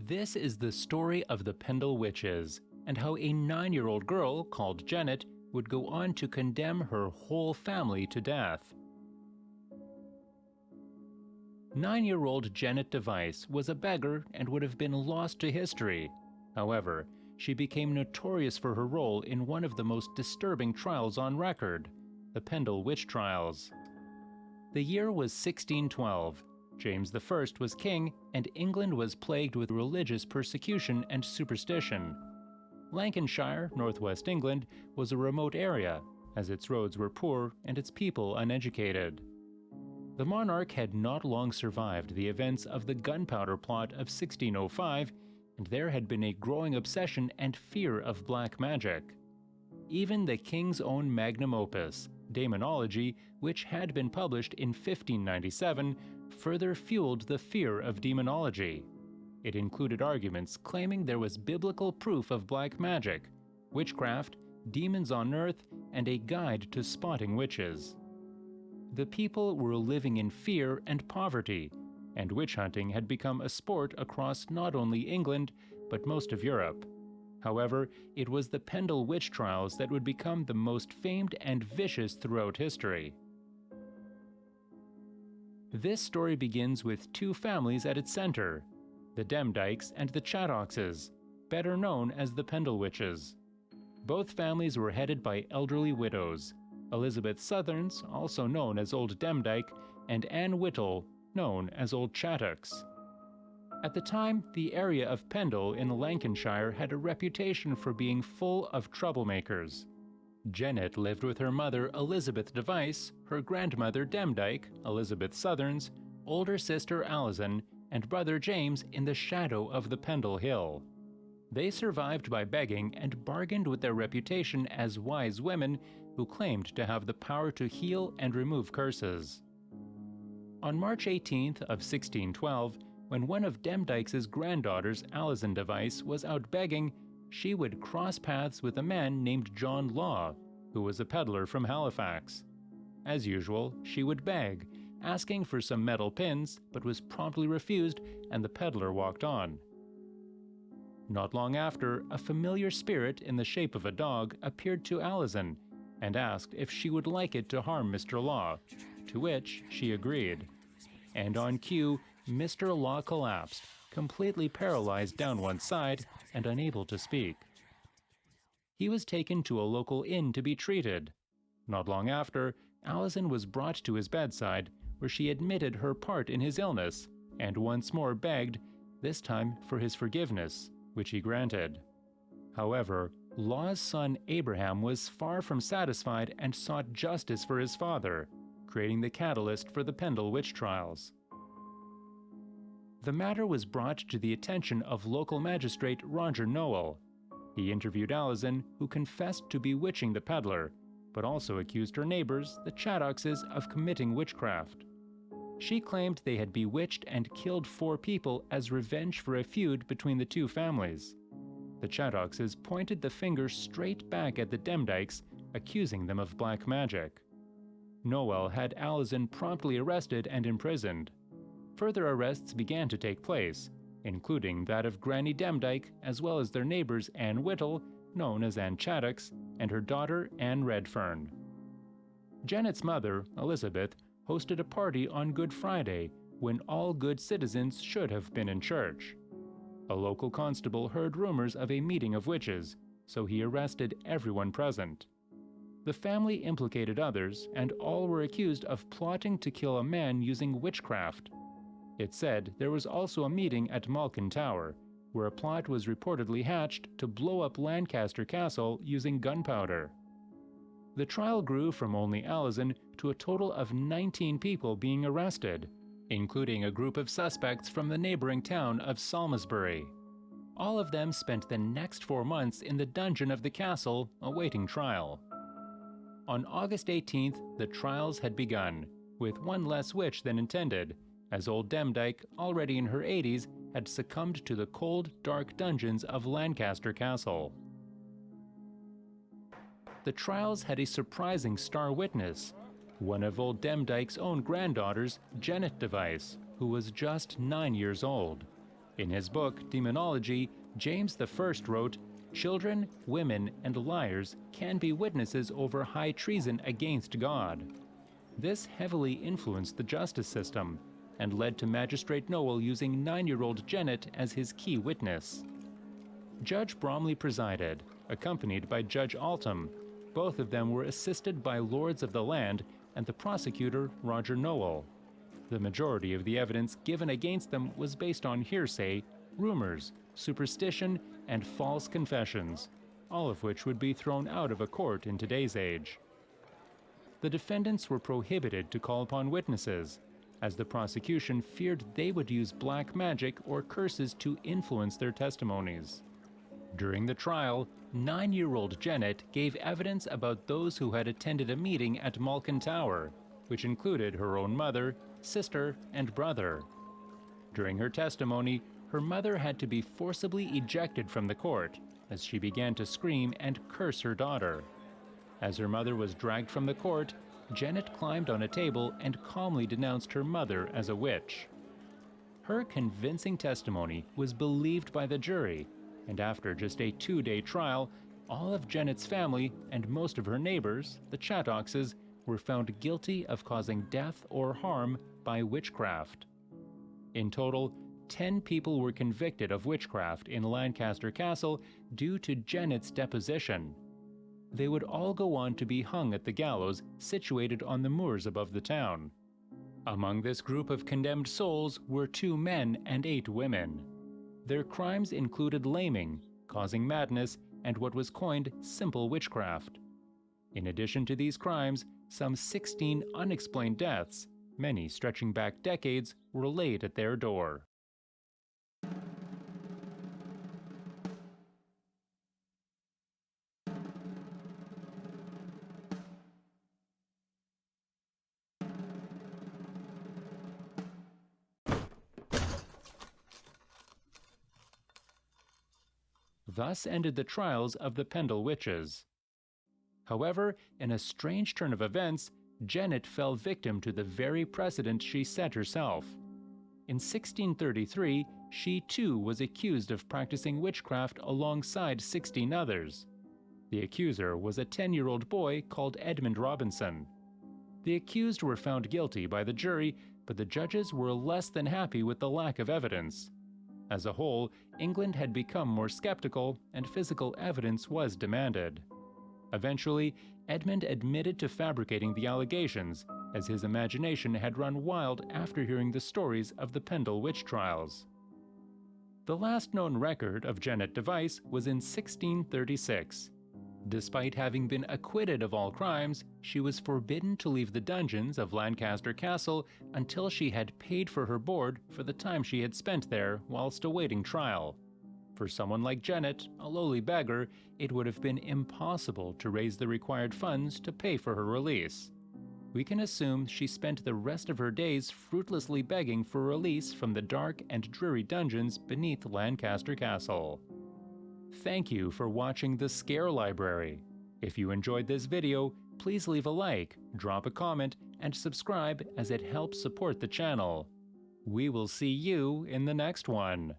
This is the story of the Pendle Witches, and how a 9-year-old girl called Janet would go on to condemn her whole family to death. 9-year-old Janet Device was a beggar and would have been lost to history. However, she became notorious for her role in one of the most disturbing trials on record, the Pendle Witch Trials. The year was 1612. James I was king, and England was plagued with religious persecution and superstition. Lancashire, northwest England, was a remote area, as its roads were poor and its people uneducated. The monarch had not long survived the events of the Gunpowder Plot of 1605, and there had been a growing obsession and fear of black magic. Even the king's own magnum opus, Demonology, which had been published in 1597, further fueled the fear of demonology. It included arguments claiming there was biblical proof of black magic, witchcraft, demons on earth, and a guide to spotting witches. The people were living in fear and poverty, and witch hunting had become a sport across not only England, but most of Europe. However, it was the Pendle Witch Trials that would become the most famed and vicious throughout history. This story begins with two families at its center, the Demdikes and the Chattoxes, better known as the Pendle Witches. Both families were headed by elderly widows, Elizabeth Southerns, also known as Old Demdike, and Anne Whittle, known as Old Chattox. At the time, the area of Pendle in Lancashire had a reputation for being full of troublemakers. Janet lived with her mother Elizabeth Device, her grandmother Demdike, Elizabeth Southerns, older sister Alison, and brother James in the shadow of the Pendle Hill. They survived by begging and bargained with their reputation as wise women who claimed to have the power to heal and remove curses. On March 18th of 1612, when one of Demdike's granddaughters, Alison Device, was out begging, she would cross paths with a man named John Law, who was a peddler from Halifax. As usual, she would beg, asking for some metal pins, but was promptly refused, and the peddler walked on. Not long after, a familiar spirit in the shape of a dog appeared to Alison and asked if she would like it to harm Mr. Law, to which she agreed. And on cue, Mr. Law collapsed, completely paralyzed down one side and unable to speak. He was taken to a local inn to be treated. Not long after, Alison was brought to his bedside, where she admitted her part in his illness and once more begged, this time for his forgiveness, which he granted. However, Law's son Abraham was far from satisfied and sought justice for his father, creating the catalyst for the Pendle Witch Trials. The matter was brought to the attention of local magistrate Roger Noel. He interviewed Alison, who confessed to bewitching the peddler, but also accused her neighbors, the Chattoxes, of committing witchcraft. She claimed they had bewitched and killed 4 people as revenge for a feud between the two families. The Chattoxes pointed the finger straight back at the Demdikes, accusing them of black magic. Noel had Alison promptly arrested and imprisoned. Further arrests began to take place, including that of Granny Demdike, as well as their neighbors Anne Whittle, known as Anne Chattox, and her daughter Anne Redfern. Janet's mother, Elizabeth, hosted a party on Good Friday, when all good citizens should have been in church. A local constable heard rumors of a meeting of witches, so he arrested everyone present. The family implicated others, and all were accused of plotting to kill a man using witchcraft. It said there was also a meeting at Malkin Tower, where a plot was reportedly hatched to blow up Lancaster Castle using gunpowder. The trial grew from only Alison to a total of 19 people being arrested, including a group of suspects from the neighboring town of Salisbury. All of them spent the next 4 months in the dungeon of the castle awaiting trial. On August 18th, the trials had begun, with one less witch than intended, as Old Demdike, already in her 80s, had succumbed to the cold, dark dungeons of Lancaster Castle. The trials had a surprising star witness, one of Old Demdike's own granddaughters, Janet Device, who was just 9 years old. In his book, Demonology, James I wrote, "Children, women, and liars can be witnesses over high treason against God." This heavily influenced the justice system and led to Magistrate Noel using 9-year-old Janet as his key witness. Judge Bromley presided, accompanied by Judge Altham. Both of them were assisted by lords of the land and the prosecutor, Roger Noel. The majority of the evidence given against them was based on hearsay, rumors, superstition, and false confessions, all of which would be thrown out of a court in today's age. The defendants were prohibited to call upon witnesses, as the prosecution feared they would use black magic or curses to influence their testimonies. During the trial, 9-year-old Janet gave evidence about those who had attended a meeting at Malkin Tower, which included her own mother, sister, and brother. During her testimony, her mother had to be forcibly ejected from the court as she began to scream and curse her daughter. As her mother was dragged from the court, Janet climbed on a table and calmly denounced her mother as a witch. Her convincing testimony was believed by the jury, and after just a 2-day trial, all of Janet's family and most of her neighbors, the Chattoxes, were found guilty of causing death or harm by witchcraft. In total, 10 people were convicted of witchcraft in Lancaster Castle due to Janet's deposition. They would all go on to be hung at the gallows situated on the moors above the town. Among this group of condemned souls were 2 men and 8 women. Their crimes included laming, causing madness, and what was coined simple witchcraft. In addition to these crimes, some 16 unexplained deaths, many stretching back decades, were laid at their door. Thus ended the trials of the Pendle Witches. However, in a strange turn of events, Janet fell victim to the very precedent she set herself. In 1633, she too was accused of practicing witchcraft alongside 16 others. The accuser was a 10-year-old boy called Edmund Robinson. The accused were found guilty by the jury, but the judges were less than happy with the lack of evidence. As a whole, England had become more skeptical, and physical evidence was demanded. Eventually, Edmund admitted to fabricating the allegations, as his imagination had run wild after hearing the stories of the Pendle Witch Trials. The last known record of Janet Device was in 1636. Despite having been acquitted of all crimes, she was forbidden to leave the dungeons of Lancaster Castle until she had paid for her board for the time she had spent there whilst awaiting trial. For someone like Janet, a lowly beggar, it would have been impossible to raise the required funds to pay for her release. We can assume she spent the rest of her days fruitlessly begging for release from the dark and dreary dungeons beneath Lancaster Castle. Thank you for watching the Scare Library. If you enjoyed this video, please leave a like, drop a comment, and subscribe as it helps support the channel. We will see you in the next one.